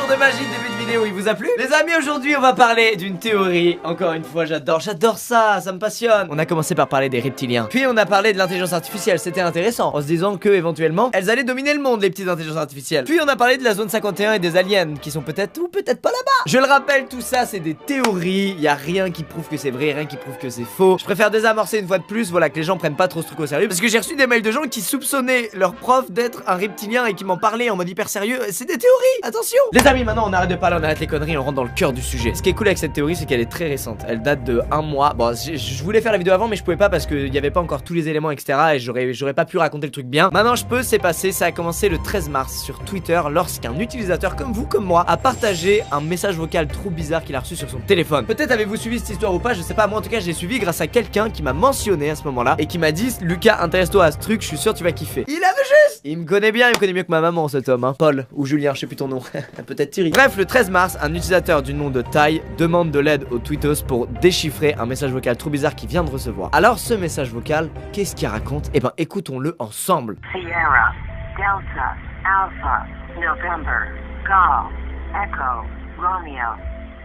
tour de magie de début de vidéo, il vous a plu? Les amis, aujourd'hui on va parler d'une théorie. Encore une fois, j'adore ça me passionne. On a commencé par parler des reptiliens, puis on a parlé de l'intelligence artificielle, c'était intéressant, en se disant que éventuellement elles allaient dominer le monde, les petites intelligences artificielles. Puis on a parlé de la zone 51 et des aliens, qui sont peut-être ou peut-être pas là-bas. Je le rappelle, tout ça c'est des théories, y a rien qui prouve que c'est vrai, rien qui prouve que c'est faux. Je préfère désamorcer une fois de plus, voilà, que les gens prennent pas trop ce truc au sérieux, parce que j'ai reçu des mails de gens qui soupçonnaient leur prof d'être un reptilien et qui m'en parlaient en mode hyper sérieux. C'est des théories, attention. Les amis, maintenant on arrête de parler, on arrête les conneries, on rentre dans le cœur du sujet. Ce qui est cool avec cette théorie, c'est qu'elle est très récente. Elle date de 1 mois. Bon, je voulais faire la vidéo avant, mais je pouvais pas parce qu'il y avait pas encore tous les éléments, etc. Et j'aurais pas pu raconter le truc bien. Maintenant je peux, c'est passé. Ça a commencé le 13 mars sur Twitter, lorsqu'un utilisateur comme vous, comme moi, a partagé un message vocal trop bizarre qu'il a reçu sur son téléphone. Peut-être avez-vous suivi cette histoire ou pas, je sais pas. Moi en tout cas, je l'ai suivi grâce à quelqu'un qui m'a mentionné à ce moment-là et qui m'a dit: Lucas, intéresse-toi à ce truc, je suis sûr tu vas kiffer. Il avait juste. Il me connaît bien, il me connaît mieux que ma maman, cet homme, hein. Paul ou Julien, je sais plus ton nom. Peut-être Thierry. Bref, le 13 mars, un utilisateur du nom de Tai demande de l'aide aux tweetos pour déchiffrer un message vocal trop bizarre qu'il vient de recevoir. Alors ce message vocal, qu'est-ce qu'il raconte? Eh ben écoutons-le ensemble. Sierra, Delta, Alpha, November, Golf, Echo, Romeo,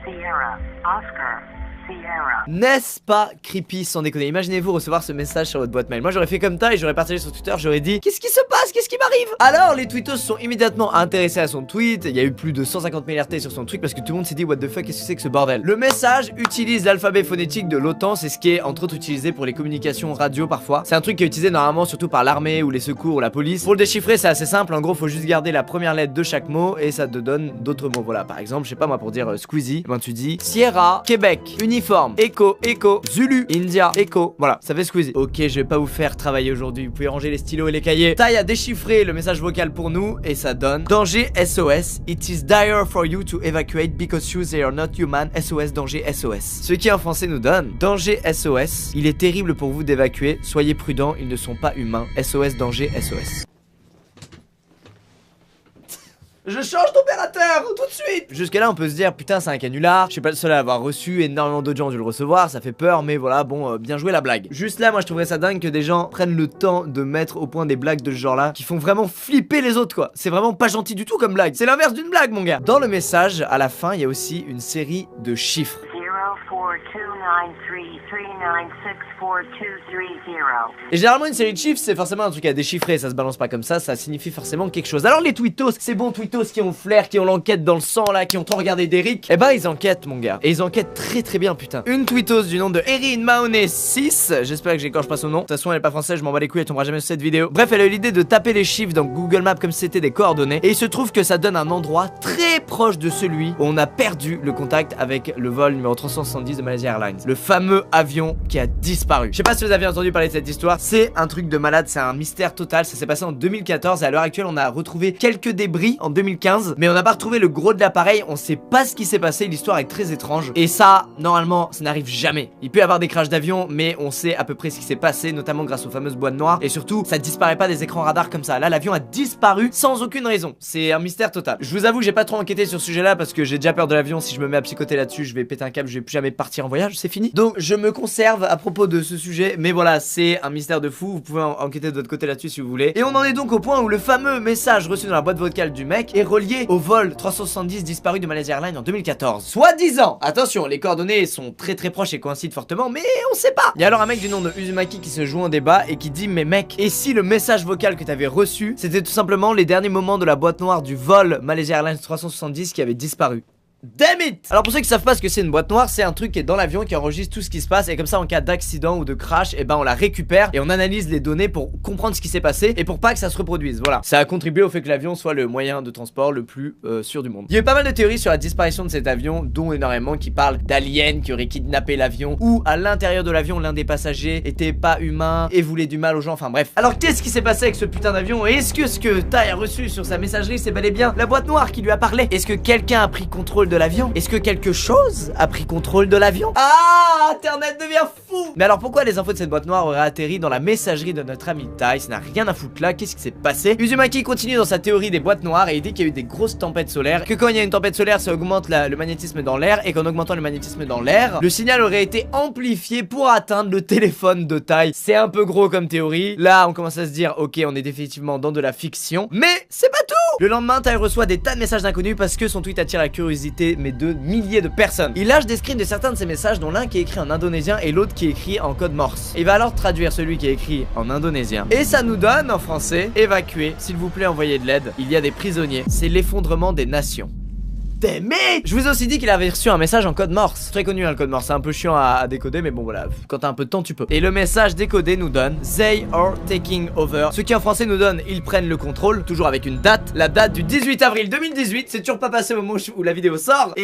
Sierra, Oscar, Sierra. N'est-ce pas creepy sans déconner? Imaginez-vous recevoir ce message sur votre boîte mail. Moi j'aurais fait comme ça et j'aurais partagé sur Twitter, j'aurais dit: qu'est-ce qui se passe? Qu'est-ce qui m'arrive? Alors les tweetos sont immédiatement intéressés à son tweet. Il y a eu plus de 150 000 RT sur son tweet parce que tout le monde s'est dit: what the fuck, qu'est-ce que c'est que ce bordel? Le message utilise l'alphabet phonétique de l'OTAN, c'est ce qui est entre autres utilisé pour les communications radio parfois. C'est un truc qui est utilisé normalement surtout par l'armée ou les secours ou la police. Pour le déchiffrer c'est assez simple, en gros faut juste garder la première lettre de chaque mot et ça te donne d'autres mots. Voilà, par exemple, je sais pas moi, pour dire Squeezie, ben tu dis Sierra, Québec, uniforme, Echo, Echo, Zulu, India, Echo. Voilà, ça fait Squeezie. Ok, je vais pas vous faire travailler aujourd'hui, vous pouvez ranger les stylos et les cahiers. Tai a déchiffré le message vocal pour nous et ça donne: danger SOS, it is dire for you to evacuate because you they are not human. SOS, danger SOS. Ce qui en français nous donne: danger SOS, il est terrible pour vous d'évacuer, soyez prudents, ils ne sont pas humains. SOS, danger SOS. Je change d'opérateur tout de suite. Jusqu'à là on peut se dire: putain c'est un canular, je suis pas le seul à avoir reçu, énormément d'autres gens ont dû le recevoir, ça fait peur, mais voilà, bon, bien joué la blague. Juste là moi je trouverais ça dingue que des gens prennent le temps de mettre au point des blagues de ce genre là qui font vraiment flipper les autres quoi. C'est vraiment pas gentil du tout comme blague, c'est l'inverse d'une blague mon gars. Dans le message à la fin il y a aussi une série de chiffres. 0429339642330. Et généralement une série de chiffres c'est forcément un truc à déchiffrer, ça se balance pas comme ça signifie forcément quelque chose. Alors les tweetos, ces bons tweetos qui ont flair, qui ont l'enquête dans le sang là, qui ont tant regardé d'Eric, eh ben ils enquêtent mon gars. Et ils enquêtent très bien putain. Une tweetos du nom de Erin Mahoney 6, j'espère que j'écorche pas son nom. De toute façon elle est pas française, je m'en bats les couilles, elle tombera jamais sur cette vidéo. Bref, elle a eu l'idée de taper les chiffres dans Google Maps comme si c'était des coordonnées. Et il se trouve que ça donne un endroit très proche de celui où on a perdu le contact avec le vol numéro 370 de Malaysia Airlines. Le fameux avion qui a disparu. Je sais pas si vous avez entendu parler de cette histoire, c'est un truc de malade, c'est un mystère total. Ça s'est passé en 2014 et à l'heure actuelle on a retrouvé quelques débris en 2015, mais on n'a pas retrouvé le gros de l'appareil, on sait pas ce qui s'est passé, l'histoire est très étrange. Et ça, normalement, ça n'arrive jamais. Il peut y avoir des crashs d'avion, mais on sait à peu près ce qui s'est passé, notamment grâce aux fameuses boîtes noires. Et surtout, ça disparaît pas des écrans radars comme ça. Là, l'avion a disparu sans aucune raison. C'est un mystère total. Je vous avoue, j'ai pas trop enquêté sur ce sujet-là parce que j'ai déjà peur de l'avion. Si je me mets à psychoter là-dessus, je vais péter un câble, je vais plus jamais partir en voyage, c'est fini. Donc, je me conserve à propos de ce sujet, mais voilà, c'est un mystère de fou. Vous pouvez enquêter de votre côté là-dessus si vous voulez. Et on en est donc au point où le fameux message reçu dans la boîte vocale du mec est relié au vol 370 disparu de Malaysia Airlines en 2014. Soi-disant. Attention, les coordonnées sont très proches et coïncident fortement, mais on sait pas. Il y a alors un mec du nom de Uzumaki qui se joue en débat et qui dit: mais mec, et si le message vocal que t'avais reçu, c'était tout simplement les derniers moments de la boîte noire du vol Malaysia Airlines 370 qui avait disparu? Damn it! Alors pour ceux qui savent pas ce que c'est une boîte noire, c'est un truc qui est dans l'avion qui enregistre tout ce qui se passe et comme ça en cas d'accident ou de crash, et ben on la récupère et on analyse les données pour comprendre ce qui s'est passé et pour pas que ça se reproduise. Voilà, ça a contribué au fait que l'avion soit le moyen de transport le plus sûr du monde. Il y a eu pas mal de théories sur la disparition de cet avion, dont énormément qui parlent d'aliens qui auraient kidnappé l'avion ou à l'intérieur de l'avion l'un des passagers était pas humain et voulait du mal aux gens, enfin bref. Alors qu'est-ce qui s'est passé avec ce putain d'avion? Et est-ce que ce que Tai a reçu sur sa messagerie c'est bel et bien la boîte noire qui lui a parlé? Est-ce que quelqu'un a pris contrôle de l'avion? Est-ce que quelque chose a pris contrôle de l'avion? Ah, Internet devient fou! Mais alors pourquoi les infos de cette boîte noire auraient atterri dans la messagerie de notre ami Tai? Ça n'a rien à foutre là, qu'est-ce qui s'est passé? Uzumaki continue dans sa théorie des boîtes noires et il dit qu'il y a eu des grosses tempêtes solaires, que quand il y a une tempête solaire ça augmente le magnétisme dans l'air et qu'en augmentant le magnétisme dans l'air, le signal aurait été amplifié pour atteindre le téléphone de Tai. C'est un peu gros comme théorie, là on commence à se dire ok on est définitivement dans de la fiction, mais c'est pas tout! Le lendemain, Ty reçoit des tas de messages d'inconnus parce que son tweet attire la curiosité mais de milliers de personnes. Il lâche des screens de certains de ses messages, dont l'un qui est écrit en indonésien et l'autre qui est écrit en code morse. Il va alors traduire celui qui est écrit en indonésien et ça nous donne en français: évacuez, s'il vous plaît, envoyez de l'aide, il y a des prisonniers, c'est l'effondrement des nations. Mais je vous ai aussi dit qu'il avait reçu un message en code morse. Très connu, hein, le code morse, c'est un peu chiant à décoder, mais bon voilà, quand t'as un peu de temps tu peux. Et le message décodé nous donne They are taking over, ce qui en français nous donne ils prennent le contrôle, toujours avec une date, la date du 18 avril 2018. C'est toujours pas passé au moment où la vidéo sort.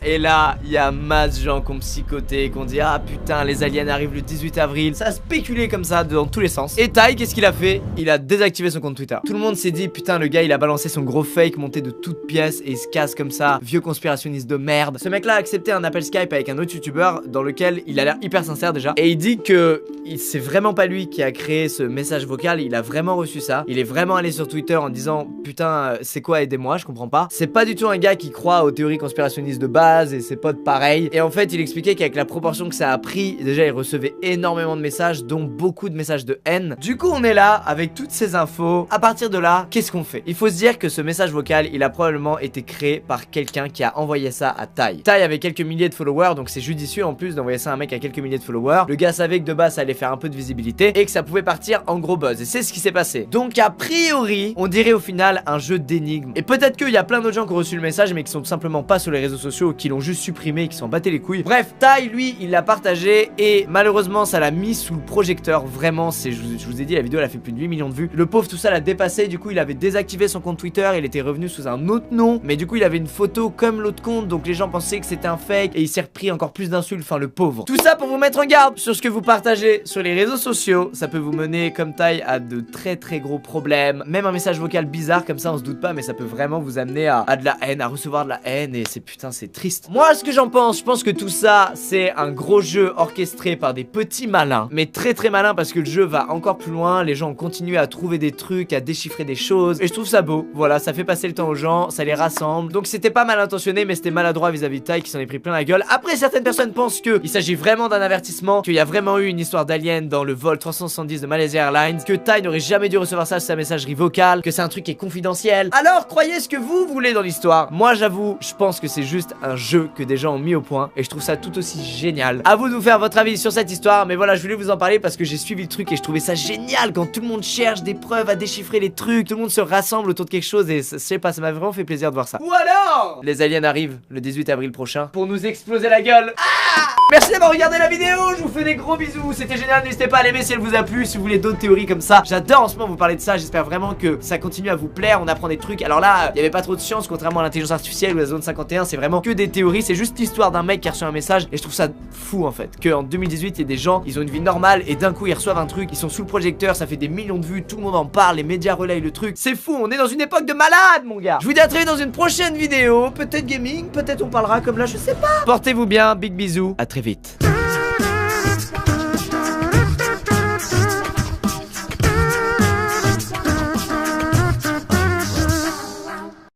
Et là, il y a masse gens qui ont psychoté, qui ont dit ah putain, les aliens arrivent le 18 avril. Ça a spéculé comme ça dans tous les sens. Et Ty, qu'est-ce qu'il a fait? Il a désactivé son compte Twitter. Tout le monde s'est dit putain, le gars il a balancé son gros fake monté de toutes pièces et il se casse comme ça. Vieux conspirationniste de merde. Ce mec là a accepté un appel Skype avec un autre youtubeur dans lequel il a l'air hyper sincère déjà. Et il dit que c'est vraiment pas lui qui a créé ce message vocal. Il a vraiment reçu ça. Il est vraiment allé sur Twitter en disant putain c'est quoi, aidez-moi, je comprends pas. C'est pas du tout un gars qui croit aux théories conspirationnistes de base et ses potes pareil. Et en fait il expliquait qu'avec la proportion que ça a pris, déjà il recevait énormément de messages, dont beaucoup de messages de haine. Du coup on est là avec toutes ces infos. À partir de là, qu'est-ce qu'on fait? Il faut se dire que ce message vocal il a probablement été créé par quelqu'un qui a envoyé ça à Ty. Ty avait quelques milliers de followers, donc c'est judicieux en plus d'envoyer ça à un mec à quelques milliers de followers. Le gars savait que de base ça allait faire un peu de visibilité et que ça pouvait partir en gros buzz. Et c'est ce qui s'est passé. Donc a priori, on dirait au final un jeu d'énigmes. Et peut-être qu'il y a plein d'autres gens qui ont reçu le message mais qui sont tout simplement pas sur les réseaux sociaux, qui l'ont juste supprimé et qui s'en battaient les couilles. Bref, Ty lui, il l'a partagé et malheureusement ça l'a mis sous le projecteur. Vraiment, je vous ai dit, la vidéo elle a fait plus de 8 millions de vues. Le pauvre tout ça l'a dépassé. Du coup il avait désactivé son compte Twitter, il était revenu sous un autre nom, mais du coup il avait une photo comme l'autre compte, donc les gens pensaient que c'était un fake et il s'est repris encore plus d'insultes, enfin le pauvre. Tout ça pour vous mettre en garde sur ce que vous partagez sur les réseaux sociaux. Ça peut vous mener comme Ty à de très gros problèmes. Même un message vocal bizarre comme ça on se doute pas, mais ça peut vraiment vous amener à de la haine, à recevoir de la haine, et c'est putain c'est triste. Moi ce que j'en pense, je pense que tout ça c'est un gros jeu orchestré par des petits malins, mais très malins, parce que le jeu va encore plus loin. Les gens continuent à trouver des trucs, à déchiffrer des choses, et je trouve ça beau. Voilà, ça fait passer le temps aux gens, ça les rassemble. Donc c'était pas mal intentionné, mais c'était maladroit vis-à-vis de Ty qui s'en est pris plein la gueule. Après certaines personnes pensent qu'il s'agit vraiment d'un avertissement, qu'il y a vraiment eu une histoire d'alien dans le vol 370 de Malaysia Airlines, que Ty n'aurait jamais dû recevoir ça sur sa messagerie vocale, que c'est un truc qui est confidentiel. Alors croyez ce que vous voulez dans l'histoire. Moi j'avoue, je pense que c'est juste un jeu que des gens ont mis au point, et je trouve ça tout aussi génial. À vous de vous faire votre avis sur cette histoire, mais voilà, je voulais vous en parler parce que j'ai suivi le truc et je trouvais ça génial quand tout le monde cherche des preuves à déchiffrer les trucs, tout le monde se rassemble autour de quelque chose, et je sais pas, ça m'a vraiment fait plaisir de voir ça. Ou alors les aliens arrivent le 18 avril prochain pour nous exploser la gueule. Merci d'avoir regardé la vidéo, je vous fais des gros bisous, c'était génial, n'hésitez pas à l'aimer si elle vous a plu, si vous voulez d'autres théories comme ça. J'adore en ce moment vous parler de ça, j'espère vraiment que ça continue à vous plaire, on apprend des trucs. Alors là, il y avait pas trop de science contrairement à l'intelligence artificielle ou la zone 51, c'est vraiment que des théories, c'est juste l'histoire d'un mec qui a reçu un message, et je trouve ça fou en fait, que en 2018 il y a des gens, ils ont une vie normale et d'un coup ils reçoivent un truc, ils sont sous le projecteur, ça fait des millions de vues, tout le monde en parle, les médias relayent le truc, c'est fou, on est dans une époque de malade mon gars. Je vous dis à très vite dans une prochaine vidéo, peut-être gaming, peut-être on parlera comme là, je sais pas. Portez-vous bien, big bisous, à très vite.